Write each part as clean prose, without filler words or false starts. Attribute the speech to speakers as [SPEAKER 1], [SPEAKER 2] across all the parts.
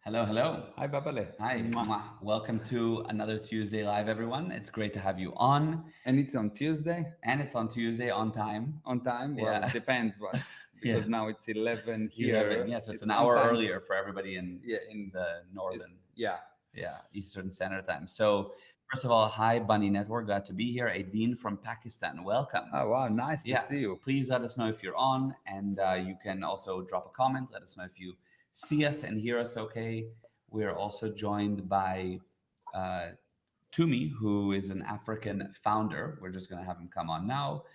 [SPEAKER 1] Hello, hello.
[SPEAKER 2] Hi, Babale.
[SPEAKER 1] Hi.
[SPEAKER 2] Mwah.
[SPEAKER 1] Welcome to another Tuesday Live, everyone. It's great to have you on.
[SPEAKER 2] And it's on Tuesday
[SPEAKER 1] And it's on Tuesday on time.
[SPEAKER 2] on time. Well,
[SPEAKER 1] Yeah.
[SPEAKER 2] depends what,
[SPEAKER 1] Yeah.
[SPEAKER 2] because now it's 11 here.
[SPEAKER 1] 11. Yeah, so it's an
[SPEAKER 2] on
[SPEAKER 1] hour
[SPEAKER 2] time.
[SPEAKER 1] earlier for everybody in the northern,
[SPEAKER 2] Yeah.
[SPEAKER 1] Eastern Standard Time. So, first of all, hi, Bunny Network. Glad to be here. Aideen from Pakistan. Welcome.
[SPEAKER 2] Oh, wow. Nice to
[SPEAKER 1] Yeah.
[SPEAKER 2] see you.
[SPEAKER 1] Please let us know if you're on, and you can also drop a comment. Let us know if you see us and hear us okay. We're also joined by uh, Tumi, who is an African founder. We're just going to have him come on now.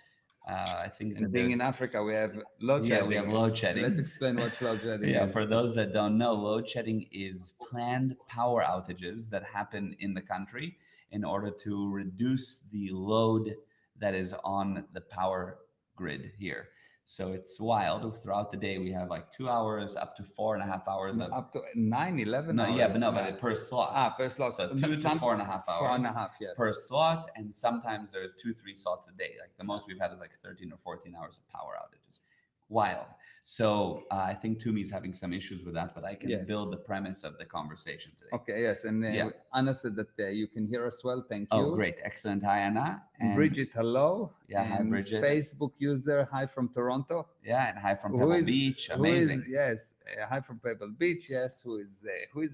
[SPEAKER 1] I think
[SPEAKER 2] And
[SPEAKER 1] that
[SPEAKER 2] being
[SPEAKER 1] there's
[SPEAKER 2] in Africa, we have load
[SPEAKER 1] yeah,
[SPEAKER 2] shedding.
[SPEAKER 1] we have load shedding.
[SPEAKER 2] Let's explain what load shedding
[SPEAKER 1] Yeah,
[SPEAKER 2] is.
[SPEAKER 1] for those that don't know, load shedding is planned power outages that happen in the country in order to reduce the load that is on the power grid here. So it's wild. Throughout the day, we have like 2 hours up to 4.5 hours of
[SPEAKER 2] Up to 9, 11
[SPEAKER 1] no,
[SPEAKER 2] hours.
[SPEAKER 1] yeah, but per slot.
[SPEAKER 2] Per slot.
[SPEAKER 1] So 2 to 4.5 hours.
[SPEAKER 2] 4.5, yes.
[SPEAKER 1] Per slot, and sometimes there's 2, 3 slots a day. Like the most we've had is like 13 or 14 hours of power outages. Wild. So I think Tumi's having some issues with that, but I can
[SPEAKER 2] Yes.
[SPEAKER 1] build the premise of the conversation today.
[SPEAKER 2] Okay, yes. And
[SPEAKER 1] Yeah.
[SPEAKER 2] Anna said that you can hear us well. Thank you.
[SPEAKER 1] Oh, great. Excellent. Hi, Anna.
[SPEAKER 2] And Bridget, hello.
[SPEAKER 1] Yeah, hi,
[SPEAKER 2] And
[SPEAKER 1] Bridget.
[SPEAKER 2] Facebook user, hi from Toronto.
[SPEAKER 1] Yeah, and hi from Pebble Beach. Amazing.
[SPEAKER 2] Yes, hi from Pebble Beach. Yes, who is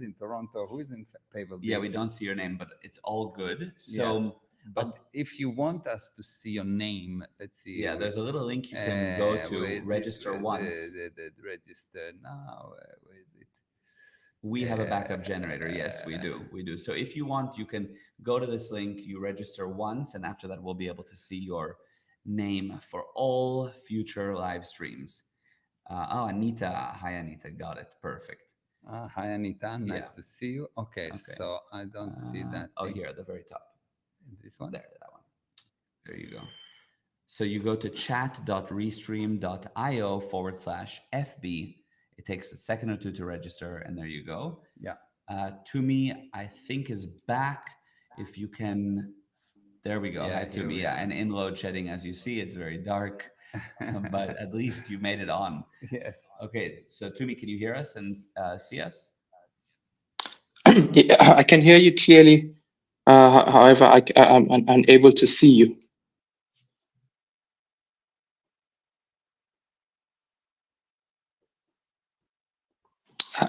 [SPEAKER 2] in Toronto? Who is in Pebble Beach?
[SPEAKER 1] Yeah, we don't see your name, but it's all good. So,
[SPEAKER 2] but if you want us to see your name, let's see.
[SPEAKER 1] Yeah, there's a little link you can go to register once.
[SPEAKER 2] The register now. Where is it?
[SPEAKER 1] We have a backup generator. Yes, we do. We do. So if you want, you can go to this link, you register once, and after that, we'll be able to see your name for all future live streams. Anita. Hi, Anita. Got it. Perfect.
[SPEAKER 2] Hi, Anita. Nice to see you. Okay, so I don't see that.
[SPEAKER 1] Oh, here at the very top.
[SPEAKER 2] This one?
[SPEAKER 1] There, that one. There you go. So you go to chat.restream.io/FB. It takes a second or two to register, and there you go.
[SPEAKER 2] Yeah.
[SPEAKER 1] Tumi, I think, is back. If you can, there we go.
[SPEAKER 2] Yeah,
[SPEAKER 1] Hi, Tumi. Yeah, and in load shedding, as you see, it's very dark, but at least you made it on.
[SPEAKER 2] Yes.
[SPEAKER 1] Okay, so Tumi, can you hear us and see us?
[SPEAKER 3] Yeah, I can hear you clearly. However, I'm unable to see you.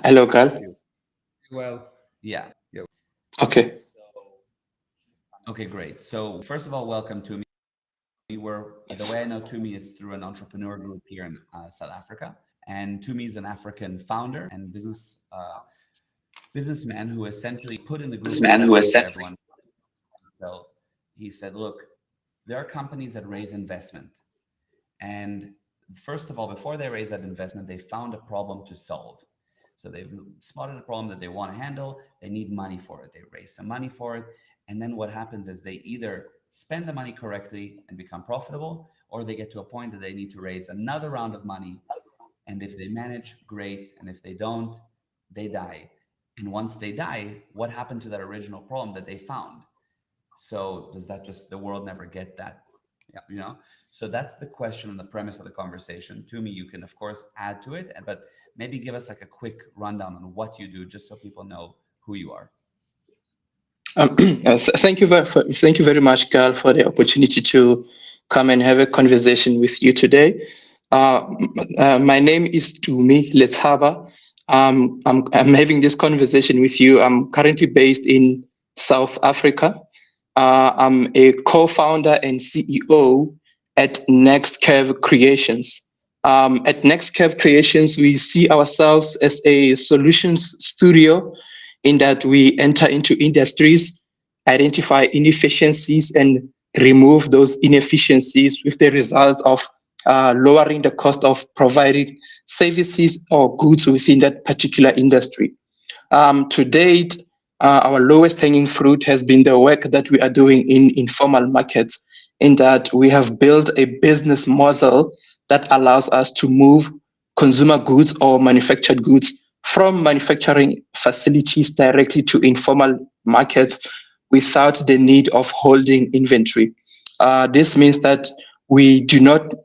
[SPEAKER 3] Hello, Gal.
[SPEAKER 2] Well,
[SPEAKER 1] yeah.
[SPEAKER 3] Okay.
[SPEAKER 1] Okay, great. So first of all, welcome, Tumi. The way I know Tumi is through an entrepreneur group here in South Africa, and Tumi is an African founder and businessman who essentially put in the group everyone. So he said, look, there are companies that raise investment, and first of all, before they raise that investment, they found a problem to solve. So they've spotted a problem that they want to handle. They need money for it. They raise some money for it. And then what happens is they either spend the money correctly and become profitable, or they get to a point that they need to raise another round of money. And if they manage, great. And if they don't, they die. And once they die, what happened to that original problem that they found? So does that just, the world never get that? Yeah, you know? So that's the question and the premise of the conversation. Tumi, you can of course add to it, but maybe give us like a quick rundown on what you do, just so people know who you are.
[SPEAKER 3] Thank you very much, Gal, for the opportunity to come and have a conversation with you today. My name is Tumi Letsaba. I'm having this conversation with you. I'm currently based in South Africa. I'm a co-founder and CEO at Next Curve Creations. At Next Curve Creations, we see ourselves as a solutions studio, in that we enter into industries, identify inefficiencies, and remove those inefficiencies, with the result of lowering the cost of providing services or goods within that particular industry. To date, our lowest hanging fruit has been the work that we are doing in informal markets, in that we have built a business model that allows us to move consumer goods or manufactured goods from manufacturing facilities directly to informal markets without the need of holding inventory. This means that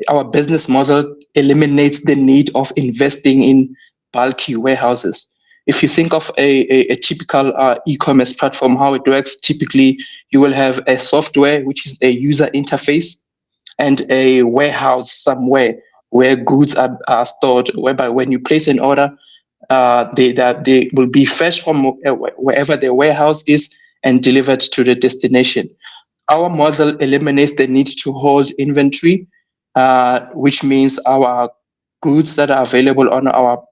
[SPEAKER 3] our business model eliminates the need of investing in bulky warehouses. if you think of a typical e-commerce platform, how it works, typically you will have a software, which is a user interface, and a warehouse somewhere where goods are stored, whereby when you place an order, they will be fetched from wherever the warehouse is and delivered to the destination. Our model eliminates the need to hold inventory, which means our goods that are available on our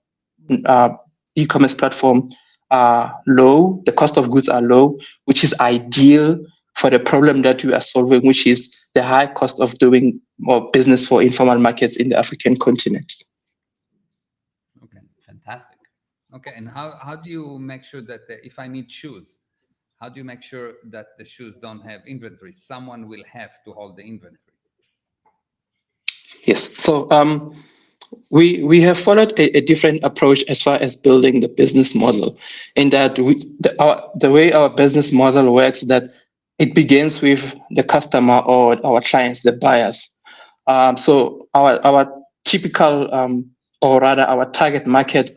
[SPEAKER 3] e-commerce platform are low. The cost of goods are low, which is ideal for the problem that we are solving, which is the high cost of doing more business for informal markets in the African continent.
[SPEAKER 1] Okay, fantastic.
[SPEAKER 2] Okay, and how do you make sure that if I need shoes, how do you make sure that the shoes don't have inventory? Someone will have to hold the inventory.
[SPEAKER 3] Yes. So we have followed a different approach as far as building the business model, in that the way our business model works, that it begins with the customer or our clients, the buyers. So our typical or rather our target market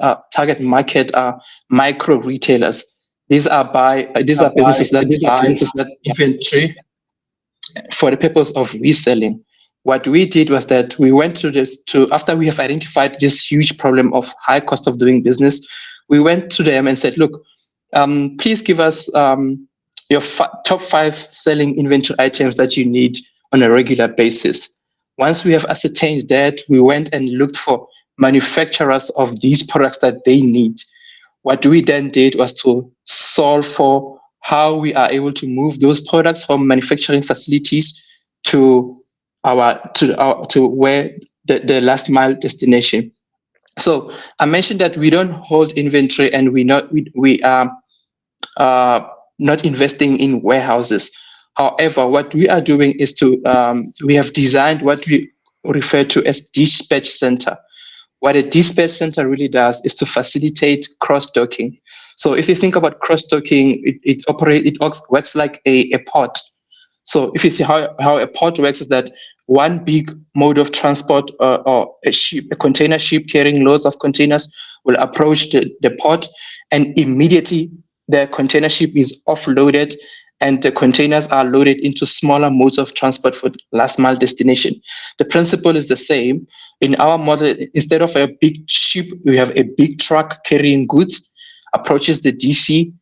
[SPEAKER 3] are micro retailers. These are businesses that inventory for the purpose of reselling. What we did was that we went after we have identified this huge problem of high cost of doing business, we went to them and said, look, please give us your top 5 selling inventory items that you need on a regular basis. Once we have ascertained that, we went and looked for manufacturers of these products that they need. What we then did was to solve for how we are able to move those products from manufacturing facilities to where the last mile destination. So I mentioned that we don't hold inventory, and we are not investing in warehouses. However, what we are doing is we have designed what we refer to as dispatch center. What a dispatch center really does is to facilitate cross-docking. So if you think about cross-docking, it works like a port. So if you see how a port works, is that one big mode of transport or a container ship carrying loads of containers will approach the port, and immediately the container ship is offloaded and the containers are loaded into smaller modes of transport for last mile destination. The principle is the same. In our model, instead of a big ship, we have a big truck carrying goods, approaches the DC.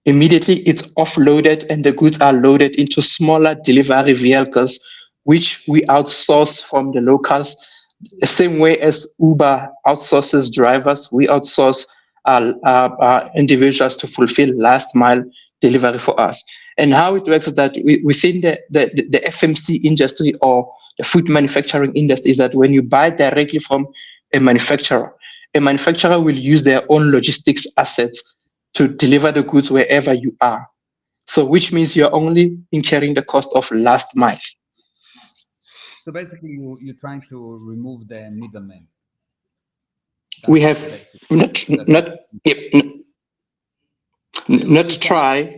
[SPEAKER 3] Immediately it's offloaded and the goods are loaded into smaller delivery vehicles, which we outsource from the locals. The same way as Uber outsources drivers, we outsource individuals to fulfill last mile delivery for us. And how it works is that within the FMC industry or the food manufacturing industry, is that when you buy directly from a manufacturer will use their own logistics assets to deliver the goods wherever you are. So which means you're only incurring the cost of last mile.
[SPEAKER 2] So basically you're trying to remove the middleman.
[SPEAKER 3] We have not try.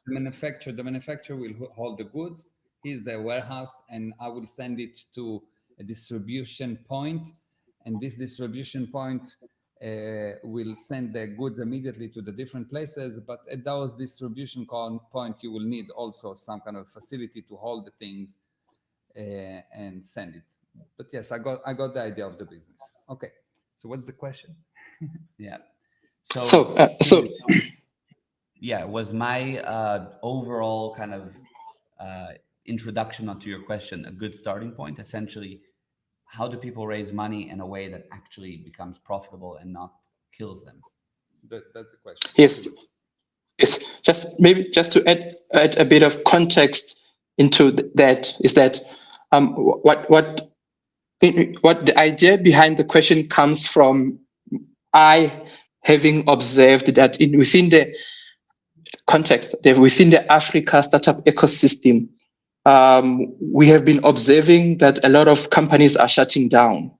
[SPEAKER 2] The manufacturer will hold the goods. Here's the warehouse, and I will send it to a distribution point, and this distribution point will send the goods immediately to the different places. But at those distribution point, you will need also some kind of facility to hold the things and send it. But yes, I got the idea of the business. Okay, so what's the question?
[SPEAKER 1] Yeah. Yeah, was my overall kind of introduction onto your question a good starting point? Essentially, how do people raise money in a way that actually becomes profitable and not kills them?
[SPEAKER 2] That's the question.
[SPEAKER 3] Yes. Just to add a bit of context into that, is that what the idea behind the question comes from I having observed that within the context, within the Africa startup ecosystem, we have been observing that a lot of companies are shutting down.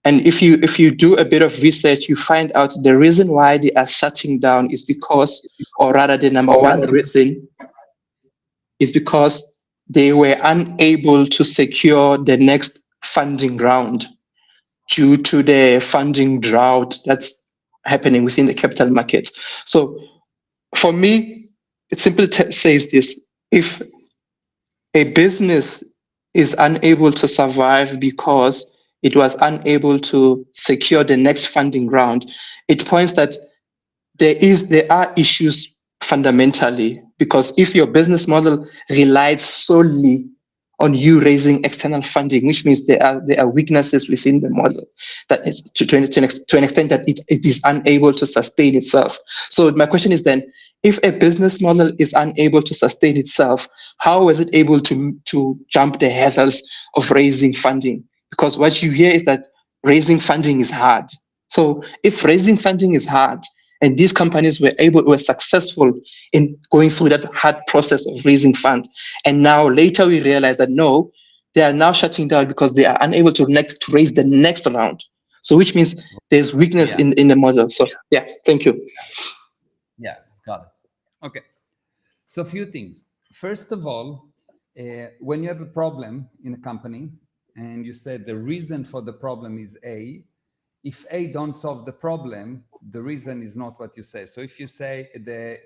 [SPEAKER 3] And if you do a bit of research, you find out the reason why they are shutting down is because, or rather the number one reason is because they were unable to secure the next funding round due to the funding drought that's happening within the capital markets. So for me, it simply says this: if a business is unable to survive because it was unable to secure the next funding round, it points that there are issues fundamentally, because if your business model relies solely on you raising external funding, which means there are weaknesses within the model that is to an extent that it is unable to sustain itself. So my question is then, if a business model is unable to sustain itself, how is it able to jump the hurdles of raising funding? Because what you hear is that raising funding is hard. So if raising funding is hard, and these companies were successful in going through that hard process of raising funds, and now later we realize that no, they are now shutting down because they are unable to raise the next round. So which means there's weakness in the model. So yeah, thank you.
[SPEAKER 1] Yeah, got it.
[SPEAKER 2] Okay, so a few things. First of all, when you have a problem in a company and you said the reason for the problem is A, if A don't solve the problem, the reason is not what you say. So if you say the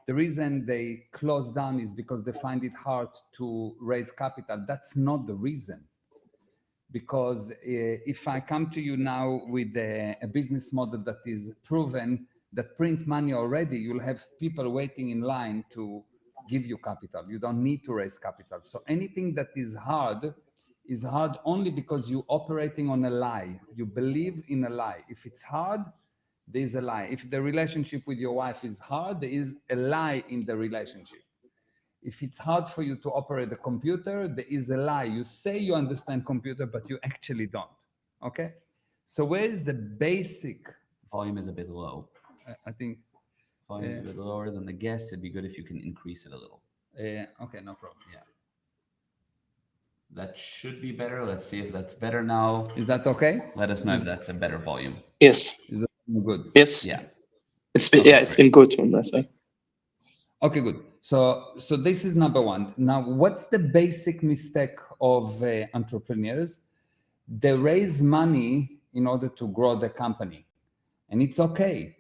[SPEAKER 2] reason they close down is because they find it hard to raise capital, that's not the reason. Because if I come to you now with a business model that is proven, that print money already, you'll have people waiting in line to give you capital. You don't need to raise capital. So anything that is hard only because you're operating on a lie. You believe in a lie. If it's hard, there's a lie. If the relationship with your wife is hard, there is a lie in the relationship. If it's hard for you to operate a computer, there is a lie. You say you understand computer, but you actually don't. Okay? So where is the basic?
[SPEAKER 1] Volume is a bit low.
[SPEAKER 2] I think
[SPEAKER 1] volume is a bit lower than the guest. It'd be good if you can increase it a little.
[SPEAKER 2] Okay, no problem.
[SPEAKER 1] Yeah. That should be better. Let's see if that's better now.
[SPEAKER 2] Is that okay?
[SPEAKER 1] Let us know if that's a better volume.
[SPEAKER 3] Yes.
[SPEAKER 2] Is that good?
[SPEAKER 3] Yes.
[SPEAKER 1] Yeah.
[SPEAKER 3] It's been good on that side.
[SPEAKER 2] Okay, good. So this is number one. Now, what's the basic mistake of entrepreneurs? They raise money in order to grow the company, and it's okay,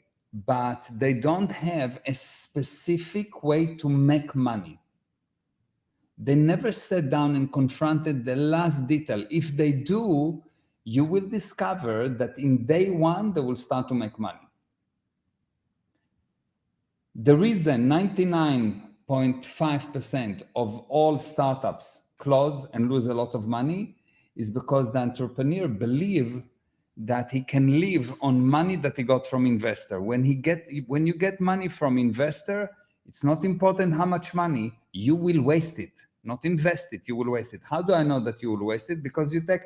[SPEAKER 2] but they don't have a specific way to make money. They never sat down and confronted the last detail. If they do, you will discover that in day one, they will start to make money. The reason 99.5% of all startups close and lose a lot of money is because the entrepreneur believes that he can live on money that he got from investor. When you get money from investor, it's not important how much money, you will waste it, not invest it, you will waste it. How do I know that you will waste it? Because you take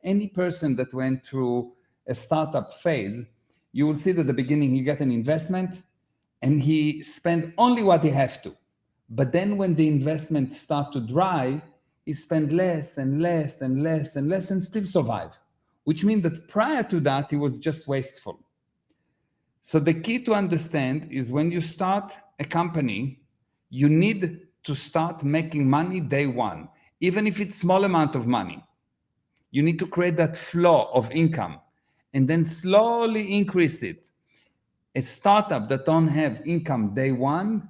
[SPEAKER 2] any person that went through a startup phase, you will see that at the beginning he get an investment and he spend only what he have to. But then when the investment start to dry, he spend less and less and less and less and still survive, which means that prior to that, he was just wasteful. So the key to understand is when you start a company, you need to start making money day one, even if it's small amount of money. You need to create that flow of income and then slowly increase it. A startup that don't have income day one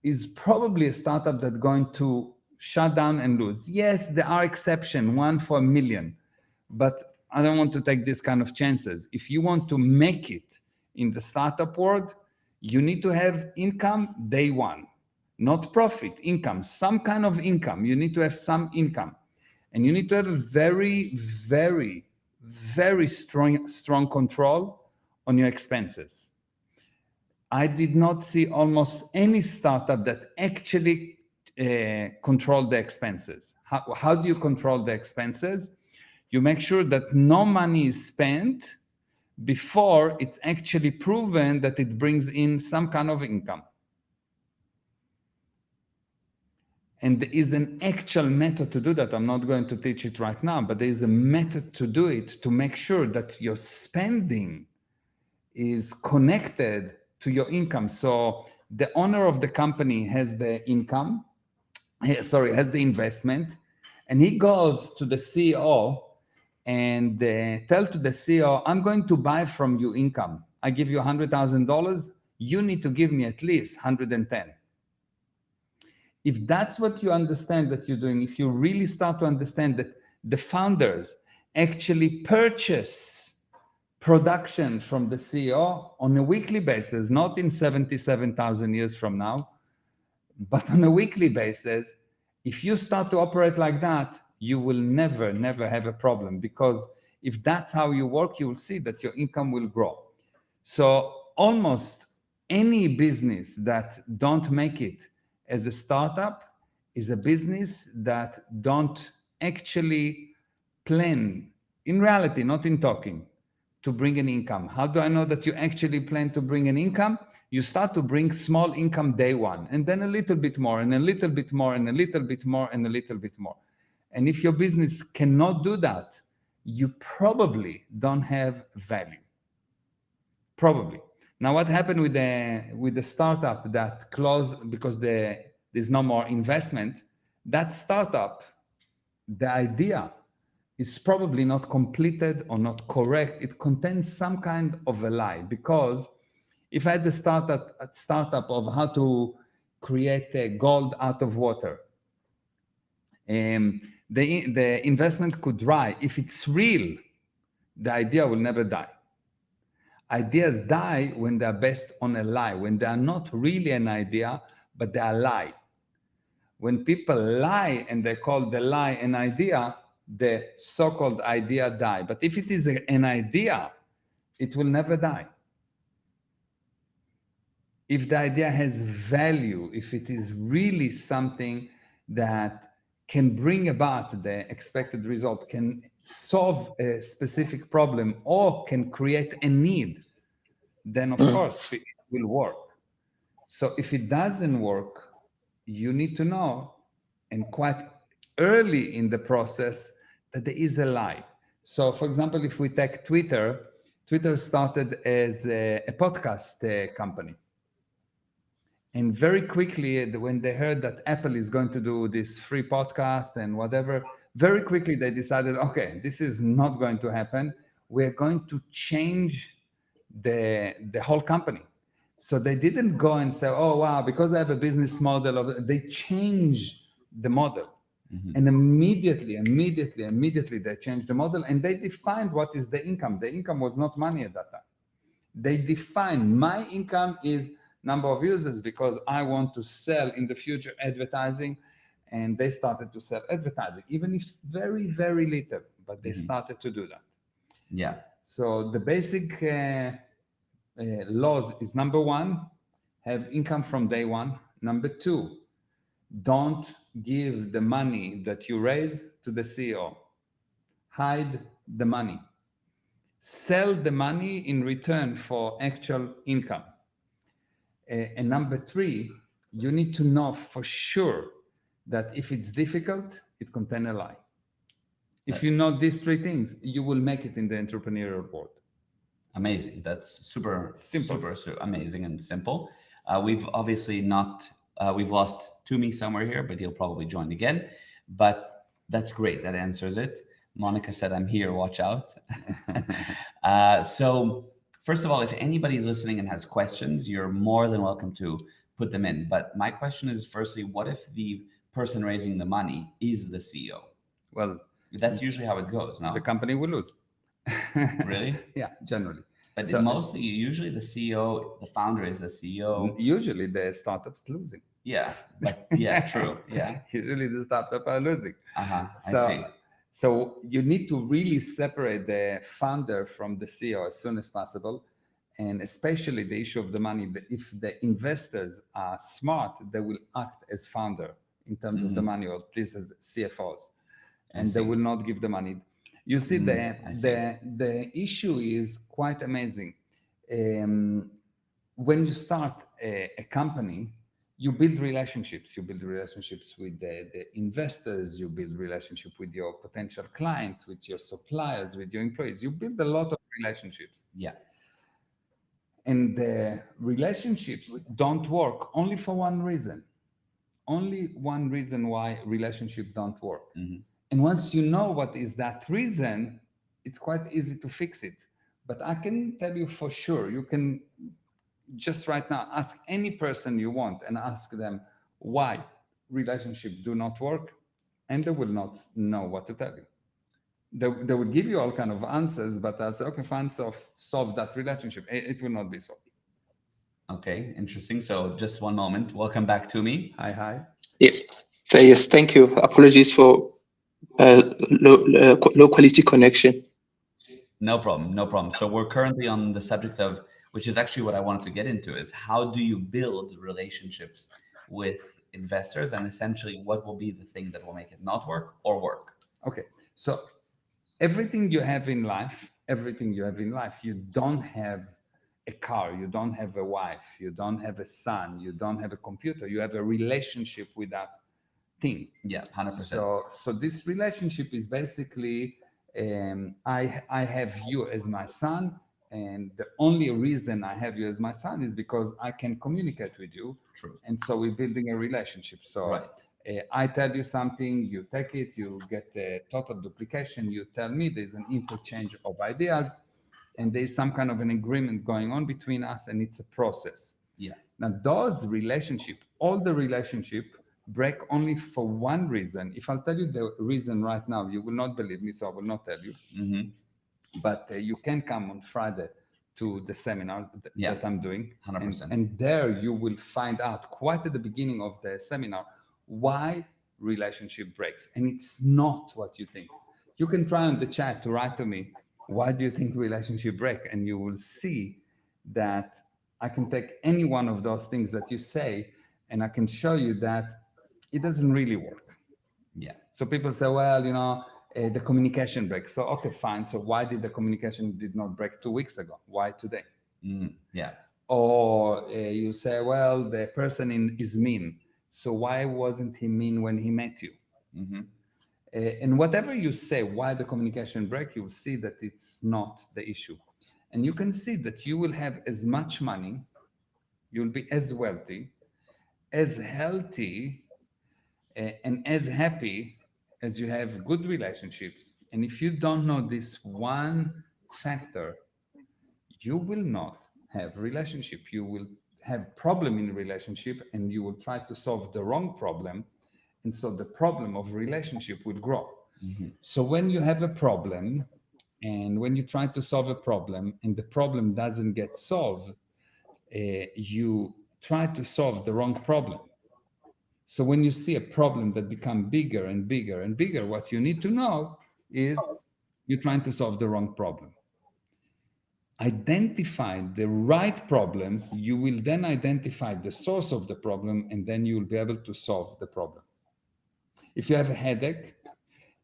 [SPEAKER 2] is probably a startup that's going to shut down and lose. Yes, there are exceptions, 1 for a million, but I don't want to take this kind of chances. If you want to make it in the startup world, you need to have income day one, not profit, income, some kind of income. You need to have some income, and you need to have a very, very, very strong control on your expenses. I did not see almost any startup that actually control the expenses. How do you control the expenses? You make sure that no money is spent before it's actually proven that it brings in some kind of income. And there is an actual method to do that. I'm not going to teach it right now, but there is a method to do it to make sure that your spending is connected to your income. So the owner of the company has the income, has the investment, and he goes to the CEO and tell to the CEO, I'm going to buy from you income. I give you $100,000, you need to give me at least 110. If that's what you understand that you're doing, if you really start to understand that the founders actually purchase production from the CEO on a weekly basis, not in 77,000 years from now, but on a weekly basis, if you start to operate like that, you will never, never have a problem, because if that's how you work, you will see that your income will grow. So almost any business that don't make it as a startup is a business that don't actually plan, in reality, not in talking, to bring an income. How do I know that you actually plan to bring an income? You start to bring small income day one, and then a little bit more, and a little bit more, and a little bit more, and a little bit more. And if your business cannot do that, you probably don't have value. Probably. Now, what happened with the startup that closed because there's no more investment? That startup, the idea is probably not completed or not correct. It contains some kind of a lie, because if I had a startup of how to create gold out of water, the investment could die. If it's real, the idea will never die. Ideas die when they're based on a lie, when they are not really an idea, but they are a lie. When people lie and they call the lie an idea, the so-called idea die. But if it is an idea, it will never die. If the idea has value, if it is really something that can bring about the expected result, can solve a specific problem, or can create a need, then of course it will work. So if it doesn't work, you need to know, and quite early in the process, that there is a lie. So for example, if we take Twitter started as a podcast company. And very quickly, when they heard that Apple is going to do this free podcast and whatever, very quickly they decided, okay, this is not going to happen. We're going to change the whole company. So they didn't go and say, oh, wow, because I have a business model. They changed the model. Mm-hmm. And immediately, they changed the model, and they defined what is the income. The income was not money at that time. They defined my income is number of users, because I want to sell in the future advertising. And they started to sell advertising, even if very, very little, but they started to do that.
[SPEAKER 1] Yeah.
[SPEAKER 2] So the basic laws is, number one, have income from day one. Number two, don't give the money that you raise to the CEO. Hide the money. Sell the money in return for actual income. And number three, you need to know for sure that if it's difficult, it contains a lie. If you know these three things, you will make it in the entrepreneurial world.
[SPEAKER 1] Amazing. That's super
[SPEAKER 2] simple.
[SPEAKER 1] super amazing and simple. We've obviously not, we've lost Tumi somewhere here, but he'll probably join again. But that's great. That answers it. Monica said, I'm here, watch out. So first of all, if anybody's listening and has questions, you're more than welcome to put them in. But my question is, firstly, what if the person raising the money is the CEO?
[SPEAKER 2] Well,
[SPEAKER 1] that's usually how it goes, no?
[SPEAKER 2] The company will lose.
[SPEAKER 1] Really?
[SPEAKER 2] Yeah, generally.
[SPEAKER 1] But so, usually the CEO, the founder is the CEO.
[SPEAKER 2] Usually the startup's losing.
[SPEAKER 1] Yeah, but yeah, true. Yeah.
[SPEAKER 2] Usually the startup are losing.
[SPEAKER 1] I see.
[SPEAKER 2] So you need to really separate the founder from the CEO as soon as possible. And especially the issue of the money, if the investors are smart, they will act as founder in terms of the money, or at least as CFOs. And they will not give the money. You see, the issue is quite amazing. When you start a company, you build relationships. You build relationships with the investors. You build relationship with your potential clients, with your suppliers, with your employees. You build a lot of relationships.
[SPEAKER 1] Yeah.
[SPEAKER 2] And the relationships don't work only for one reason. Only one reason why relationships don't work. Mm-hmm. And once you know what is that reason, it's quite easy to fix it. But I can tell you for sure, you can just right now ask any person you want and ask them why relationships do not work, and they will not know what to tell you. They will give you all kind of answers, but I'll say, okay, fine, so solve that relationship. It will not be solved.
[SPEAKER 1] Okay, interesting. So just one moment. Welcome back to me.
[SPEAKER 2] Hi.
[SPEAKER 3] Yes. So yes, thank you. Apologies for low quality connection.
[SPEAKER 1] No problem, no problem. So we're currently on the subject of, which is actually what I wanted to get into, is how do you build relationships with investors, and essentially what will be the thing that will make it not work or work?
[SPEAKER 2] Okay, so everything you have in life, you don't have a car, you don't have a wife, you don't have a son, you don't have a computer, you have a relationship with that thing.
[SPEAKER 1] Yeah, 100%.
[SPEAKER 2] So this relationship is basically, I have you as my son, and the only reason I have you as my son is because I can communicate with you.
[SPEAKER 1] True.
[SPEAKER 2] And so we're building a relationship. So
[SPEAKER 1] Right.
[SPEAKER 2] I tell you something, you take it, you get a total duplication, you tell me, there's an interchange of ideas, and there's some kind of an agreement going on between us, and it's a process.
[SPEAKER 1] Yeah.
[SPEAKER 2] Now, those relationships, all the relationship break only for one reason. If I'll tell you the reason right now, you will not believe me, so I will not tell you.
[SPEAKER 1] Mm-hmm.
[SPEAKER 2] But you can come on Friday to the seminar that I'm doing.
[SPEAKER 1] 100%.
[SPEAKER 2] And there you will find out quite at the beginning of the seminar why relationship breaks. And it's not what you think. You can try on the chat to write to me, why do you think relationship break? And you will see that I can take any one of those things that you say, and I can show you that it doesn't really work.
[SPEAKER 1] Yeah.
[SPEAKER 2] So people say, well, the communication breaks. So, okay, fine. So why did the communication did not break 2 weeks ago? Why today?
[SPEAKER 1] Yeah.
[SPEAKER 2] Or you say, well, the person is mean. So why wasn't he mean when he met you?
[SPEAKER 1] Mm-hmm.
[SPEAKER 2] And whatever you say, why the communication break, you will see that it's not the issue. And you can see that you will have as much money, you'll be as wealthy, as healthy, and as happy as you have good relationships. And if you don't know this one factor, you will not have relationship. You will have problem in relationship, and you will try to solve the wrong problem. And so the problem of relationship will grow.
[SPEAKER 1] Mm-hmm.
[SPEAKER 2] So when you have a problem, and when you try to solve a problem and the problem doesn't get solved, you try to solve the wrong problem. So when you see a problem that becomes bigger and bigger and bigger, what you need to know is you're trying to solve the wrong problem. Identify the right problem, you will then identify the source of the problem, and then you will be able to solve the problem. If you have a headache,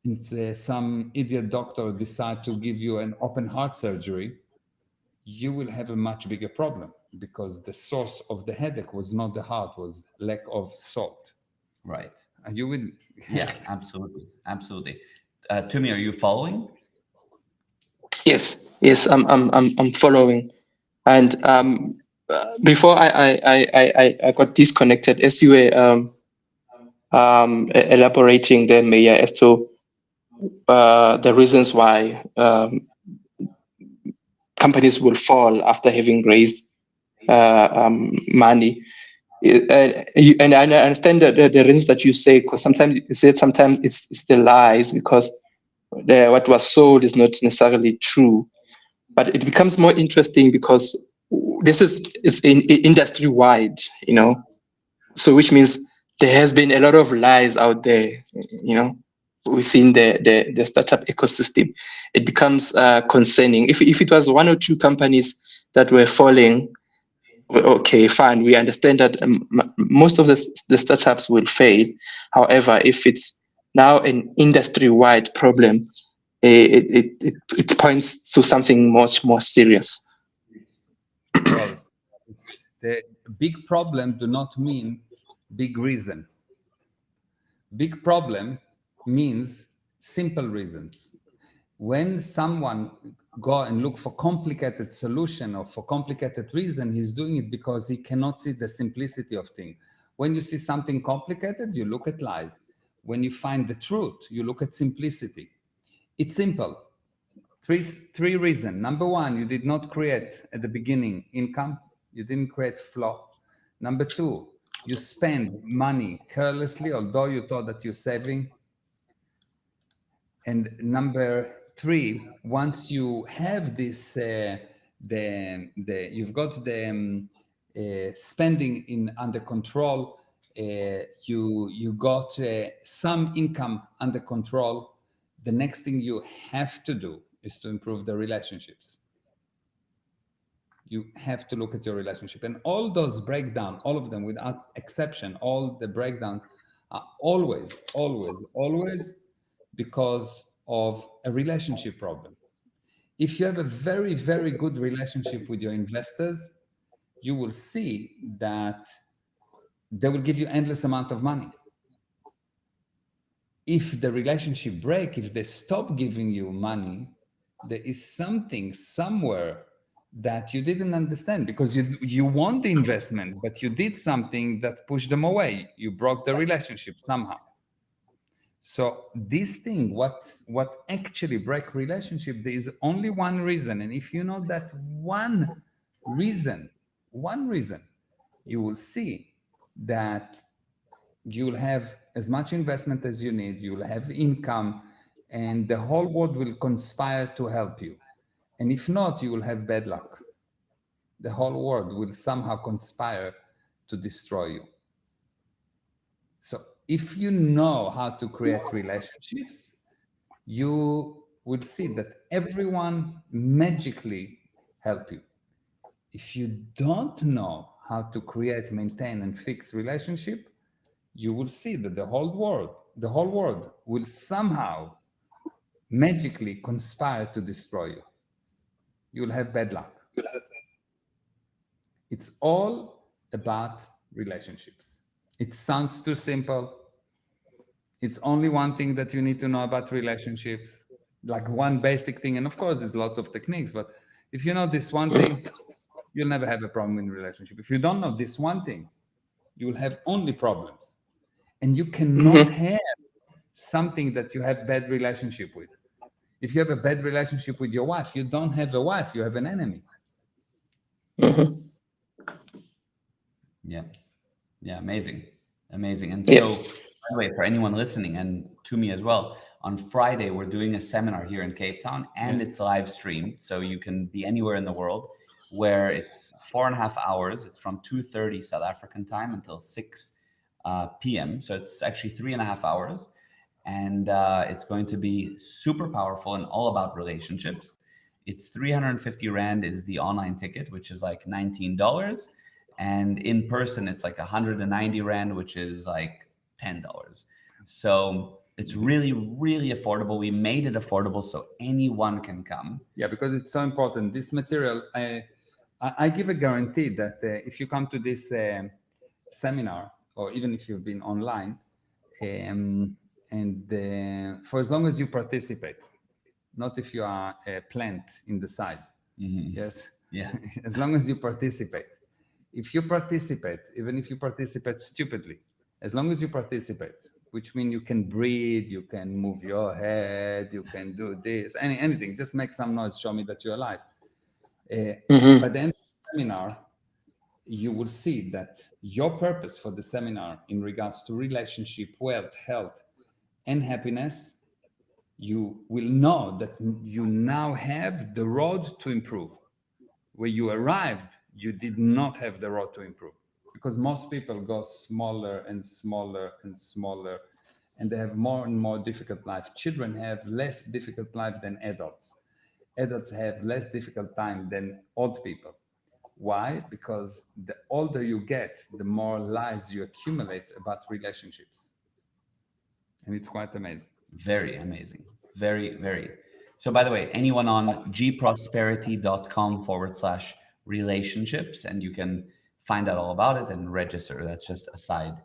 [SPEAKER 2] it's some idiot doctor decide to give you an open heart surgery, you will have a much bigger problem, because the source of the headache was not the heart, was lack of salt.
[SPEAKER 1] Right.
[SPEAKER 2] Are you with me?
[SPEAKER 1] Yeah, absolutely. Absolutely. Tumi, are you following?
[SPEAKER 3] Yes, I'm following. And before I got disconnected, as you were elaborating there, Meir, as to the reasons why companies will fall after having raised money. And I understand that the reasons that you say, because sometimes you said sometimes it's the lies, because what was sold is not necessarily true. But it becomes more interesting because this is industry wide, so which means there has been a lot of lies out there, within the startup ecosystem. It becomes concerning. If it was one or two companies that were falling, okay, fine, we understand that most of the startups will fail. However, if it's now an industry-wide problem, it points to something much more serious.
[SPEAKER 2] Well, the big problem do not mean big reason. Big problem means simple reasons. When someone go and look for complicated solution or for complicated reason, he's doing it because he cannot see the simplicity of things. When you see something complicated, you look at lies. When you find the truth, you look at simplicity. It's simple. Three reasons. Number one, you did not create at the beginning income. You didn't create flow. Number two, you spend money carelessly, although you thought that you're saving. And number three, once you have this, you've got the spending under control, you got some income under control. The next thing you have to do is to improve the relationships. You have to look at your relationship, and all those breakdowns, all of them without exception, all the breakdowns are always because of a relationship problem. If you have a very, very good relationship with your investors, you will see that they will give you endless amount of money. If the relationship break, if they stop giving you money, there is something somewhere that you didn't understand, because you want the investment, but you did something that pushed them away. You broke the relationship somehow. So this thing, what actually break relationship, there is only one reason. And if you know that one reason, you will see that you will have as much investment as you need, you will have income, and the whole world will conspire to help you. And if not, you will have bad luck. The whole world will somehow conspire to destroy you. So if you know how to create relationships, you will see that everyone magically help you. If you don't know how to create, maintain, and fix relationship, you will see that the whole world will somehow magically conspire to destroy you. You'll have bad luck. It's all about relationships. It sounds too simple. It's only one thing that you need to know about relationships, like one basic thing. And of course, there's lots of techniques, but if you know this one thing, you'll never have a problem in a relationship. If you don't know this one thing, you will have only problems. And you cannot have something that you have bad relationship with. If you have a bad relationship with your wife, you don't have a wife, you have an enemy.
[SPEAKER 1] Yeah, amazing. And so, by the way, for anyone listening, and to me as well, on Friday we're doing a seminar here in Cape Town, and it's live streamed, so you can be anywhere in the world, where it's 4.5 hours. It's from 2:30 South African time until 6 p.m. So it's actually 3.5 hours, and it's going to be super powerful and all about relationships. It's 350 Rand is the online ticket, which is like $19. And in person, it's like 190 Rand, which is like $10. So it's really, really affordable. We made it affordable so anyone can come.
[SPEAKER 2] Yeah, because it's so important. This material, I give a guarantee that if you come to this seminar, or even if you've been online, for as long as you participate, not if you are a plant in the side. Yes.
[SPEAKER 1] Yeah.
[SPEAKER 2] As long as you participate. If you participate, even if you participate stupidly, as long as you participate, which means you can breathe, you can move your head, you can do this, anything, just make some noise, show me that you're alive. By the end of the seminar, you will see that your purpose for the seminar in regards to relationship, wealth, health, and happiness, you will know that you now have the road to improve. Where you arrived, you did not have the road to improve, because most people go smaller and smaller and smaller, and they have more and more difficult life. Children have less difficult life than adults. Adults have less difficult time than old people. Why? Because the older you get, the more lies you accumulate about relationships. And it's quite amazing.
[SPEAKER 1] Very amazing. Very, very. So by the way, anyone on gprosperity.com/relationships, and you can find out all about it and register. That's just a side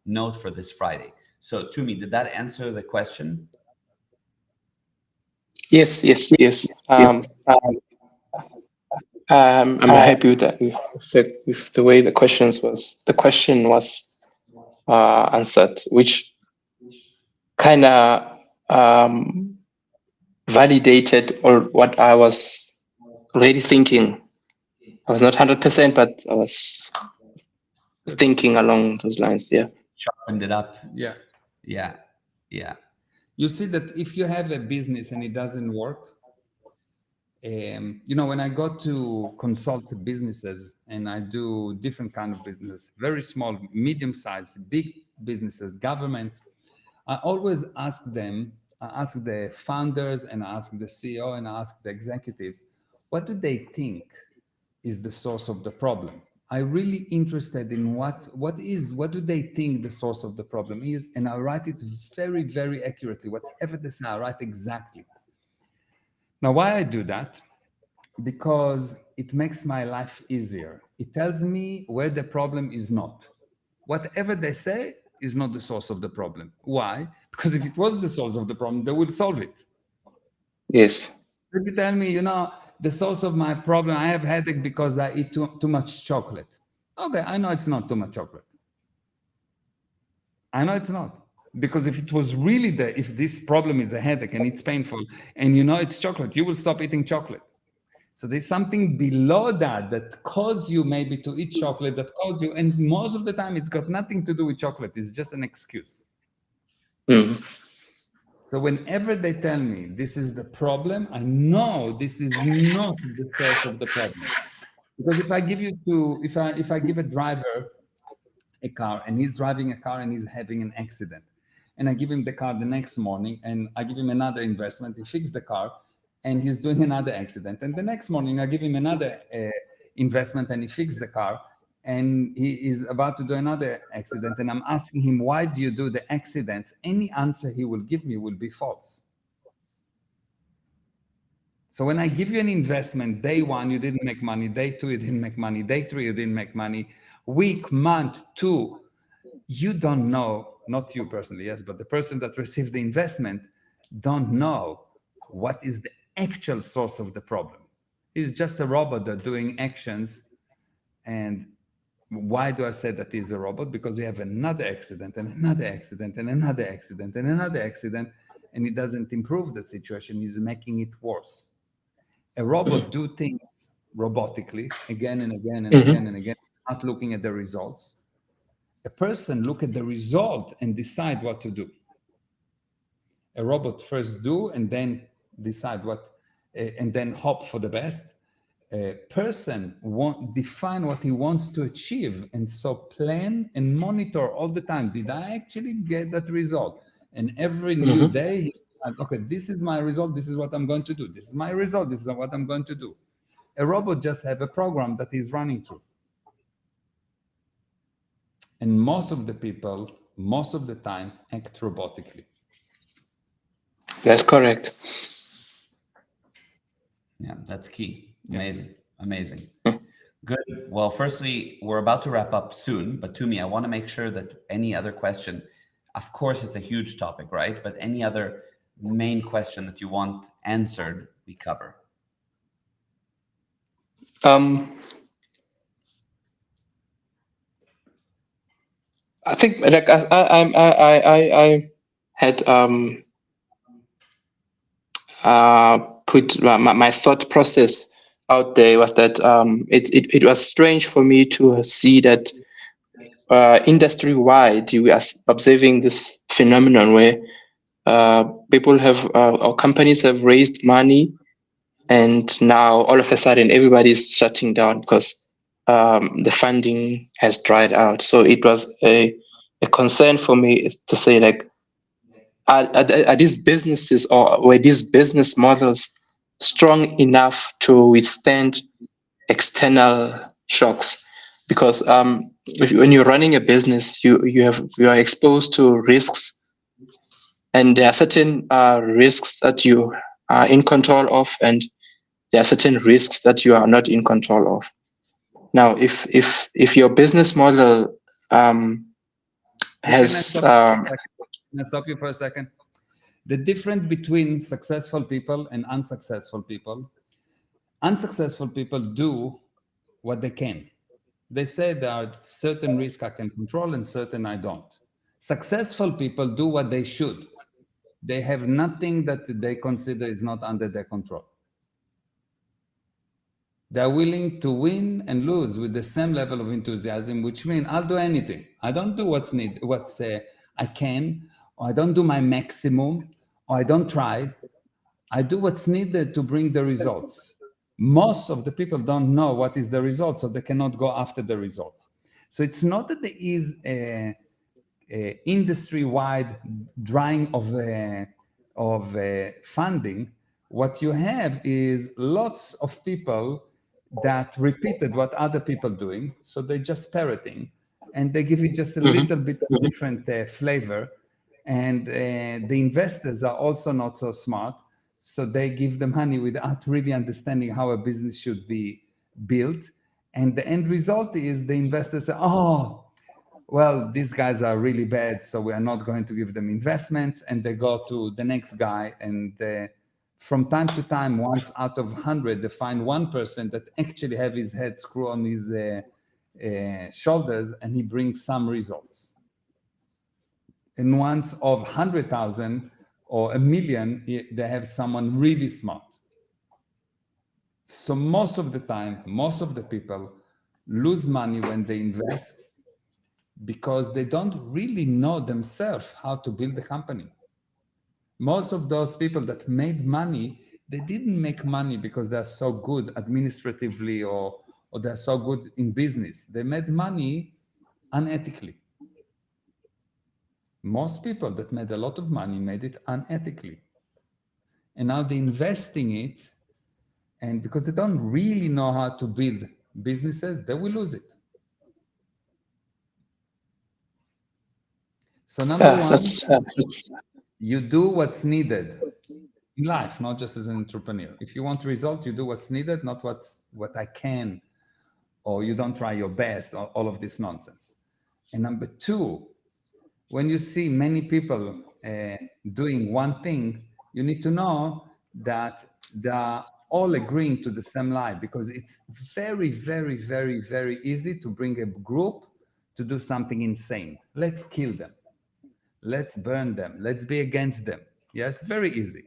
[SPEAKER 1] note for this Friday. So Tumi, did that answer the question?
[SPEAKER 3] Yes. I'm happy with that, with the way the question was answered, which kind of validated or what I was already thinking. I was not 100%, but I was thinking along those lines. Yeah.
[SPEAKER 1] Sharpened it up.
[SPEAKER 2] Yeah.
[SPEAKER 1] Yeah. Yeah.
[SPEAKER 2] You see that if you have a business and it doesn't work, when I go to consult businesses and I do different kind of business, very small, medium-sized, big businesses, governments, I always ask them, I ask the founders and I ask the CEO and I ask the executives, what do they think is the source of the problem? I'm really interested in what do they think the source of the problem is, and I write it very, very accurately. Whatever they say, I write exactly. Now, why I do that? Because it makes my life easier. It tells me where the problem is not. Whatever they say is not the source of the problem. Why? Because if it was the source of the problem, they would solve it.
[SPEAKER 3] Yes.
[SPEAKER 2] If you tell me, the source of my problem, I have headache because I eat too much chocolate. Okay, I know it's not too much chocolate. I know it's not. Because if it was really if this problem is a headache and it's painful and it's chocolate, you will stop eating chocolate. So there's something below that causes you maybe to eat chocolate, that causes you, and most of the time it's got nothing to do with chocolate. It's just an excuse.
[SPEAKER 3] Mm.
[SPEAKER 2] So whenever they tell me this is the problem, I know this is not the source of the problem. Because if I give a driver a car and he's driving a car and he's having an accident, and I give him the car the next morning and I give him another investment, he fixes the car and he's doing another accident, and the next morning I give him another investment and he fixes the car and he is about to do another accident, and I'm asking him, why do you do the accidents? Any answer he will give me will be false. So when I give you an investment, day one, you didn't make money. Day two, you didn't make money. Day three, you didn't make money. Week, month, two, you don't know, not you personally, yes, but the person that received the investment don't know what is the actual source of the problem. He's just a robot that doing actions. And why do I say that he's a robot? Because you have another accident and another accident and another accident and another accident, and it doesn't improve the situation. He's making it worse. A robot do things robotically again and again and again and again, not looking at the results. A person look at the result and decide what to do. A robot first do and then decide what, and then hope for the best. A person define what he wants to achieve, and so plan and monitor all the time. Did I actually get that result? And every new day, he decides, okay, this is my result. This is what I'm going to do. This is my result. This is what I'm going to do. A robot just have a program that he's running through. And most of the people, most of the time, act robotically.
[SPEAKER 3] That's correct.
[SPEAKER 1] Yeah, that's key. Amazing. Amazing. Good. Well, firstly, we're about to wrap up soon, but Tumi, I want to make sure that any other question, of course, it's a huge topic, right? But any other main question that you want answered, we cover.
[SPEAKER 3] I think like I had put my thought process out there was that it was strange for me to see that industry wide we are observing this phenomenon where people have or companies have raised money, and now all of a sudden everybody's shutting down because the funding has dried out. So it was a concern for me is to say, like, are these businesses or were these business models strong enough to withstand external shocks? Because when you're running a business, you are exposed to risks, and there are certain risks that you are in control of, and there are certain risks that you are not in control of. Now, if your business model has
[SPEAKER 2] Can I stop you for a second? The difference between successful people and unsuccessful people do what they can. They say there are certain risks I can control and certain I don't. Successful people do what they should. they have nothing that they consider is not under their control. They're willing to win and lose with the same level of enthusiasm, which means I'll do anything. I don't do what's needed, I can, or I don't do my maximum, or I don't try. I do what's needed to bring the results. Most of the people don't know what is the result, so they cannot go after the results. So it's not that there is a industry-wide drying of funding. What you have is lots of people that repeated what other people doing, so they just parroting, and they give it just a little bit of different flavor. And the investors are also not so smart, so they give the money without really understanding how a business should be built. And the end result is the investors say, oh, well, these guys are really bad, so we are not going to give them investments. And they go to the next guy, and from time to time, once out of 100, they find one person that actually have his head screwed on his shoulders, and he brings some results. And once of 100,000 or 1 million, they have someone really smart. So most of the time, most of the people lose money when they invest because they don't really know themselves how to build a company. Most of those people that made money, they didn't make money because they're so good administratively or they're so good in business. They made money unethically. Most people that made a lot of money made it unethically. And now they're investing it, and because they don't really know how to build businesses, they will lose it. So number one, you do what's needed in life, not just as an entrepreneur. If you want results, you do what's needed, not what I can, or you don't try your best, or all of this nonsense. And number two, when you see many people doing one thing, you need to know that they are all agreeing to the same lie, because it's very, very, very, very easy to bring a group to do something insane. Let's kill them. Let's burn them. Let's be against them. Yes, very easy.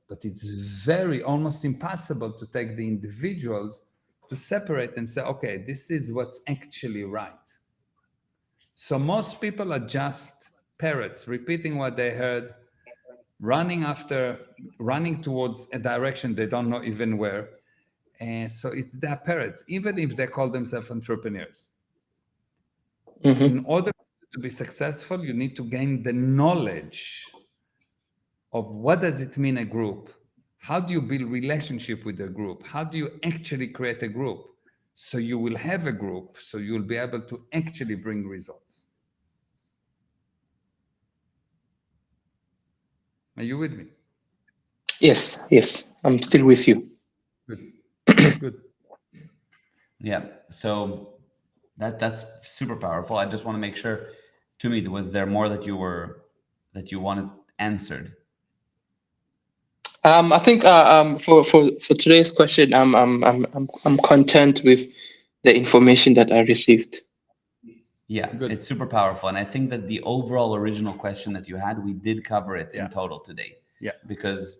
[SPEAKER 2] But it's very, almost impossible to take the individuals to separate and say, okay, this is what's actually right. So most people are just parrots, repeating what they heard, running towards a direction they don't know even where. And so it's their parrots, even if they call themselves entrepreneurs. In order to be successful, you need to gain the knowledge of what does it mean a group? How do you build relationship with a group? How do you actually create a group? So you will have a group, so you'll be able to actually bring results. Are you with me?
[SPEAKER 3] Yes, I'm still with you.
[SPEAKER 2] Good.
[SPEAKER 1] Yeah, so that's super powerful. I just want to make sure, Tumi, was there more that you wanted answered?
[SPEAKER 3] I think for today's question, I'm content with the information that I received.
[SPEAKER 1] Yeah, good. It's super powerful, and I think that the overall original question that you had, we did cover it in total today.
[SPEAKER 2] Yeah,
[SPEAKER 1] because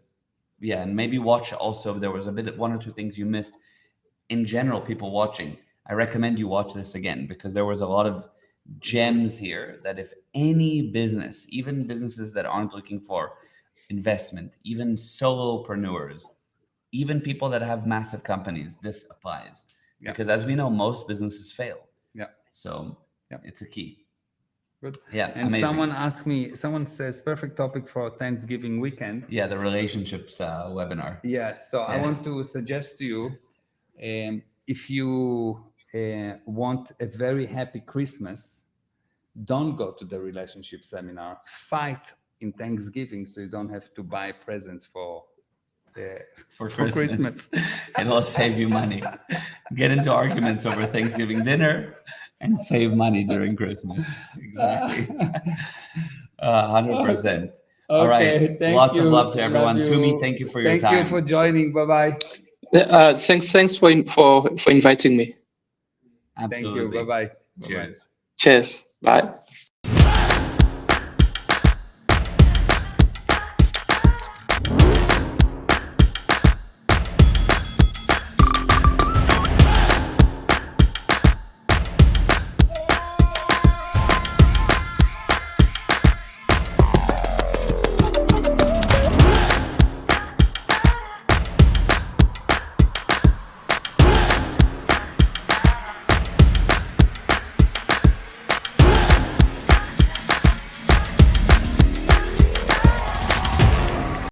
[SPEAKER 1] and maybe watch also if there was one or two things you missed. In general, people watching, I recommend you watch this again, because there was a lot of gems here that if any business, even businesses that aren't looking for investment, even solopreneurs, even people that have massive companies, this applies. Because as we know, most businesses fail.
[SPEAKER 2] Yeah.
[SPEAKER 1] So it's a key.
[SPEAKER 2] Good.
[SPEAKER 1] Yeah.
[SPEAKER 2] And
[SPEAKER 1] amazing.
[SPEAKER 2] someone says perfect topic for Thanksgiving weekend.
[SPEAKER 1] Yeah, the relationships webinar.
[SPEAKER 2] Yeah. So I want to suggest to you, if you want a very happy Christmas, don't go to the relationship seminar. Fight in Thanksgiving, so you don't have to buy presents for Christmas.
[SPEAKER 1] It'll save you money. Get into arguments over Thanksgiving dinner and save money during Christmas. Exactly. 100%. All right. Lots of love to everyone. Tumi, thank you for your time.
[SPEAKER 2] Thank you for joining. Bye-bye.
[SPEAKER 3] Thanks for inviting me.
[SPEAKER 1] Absolutely.
[SPEAKER 2] Thank you. Bye-bye.
[SPEAKER 1] Cheers.
[SPEAKER 3] Cheers. Bye.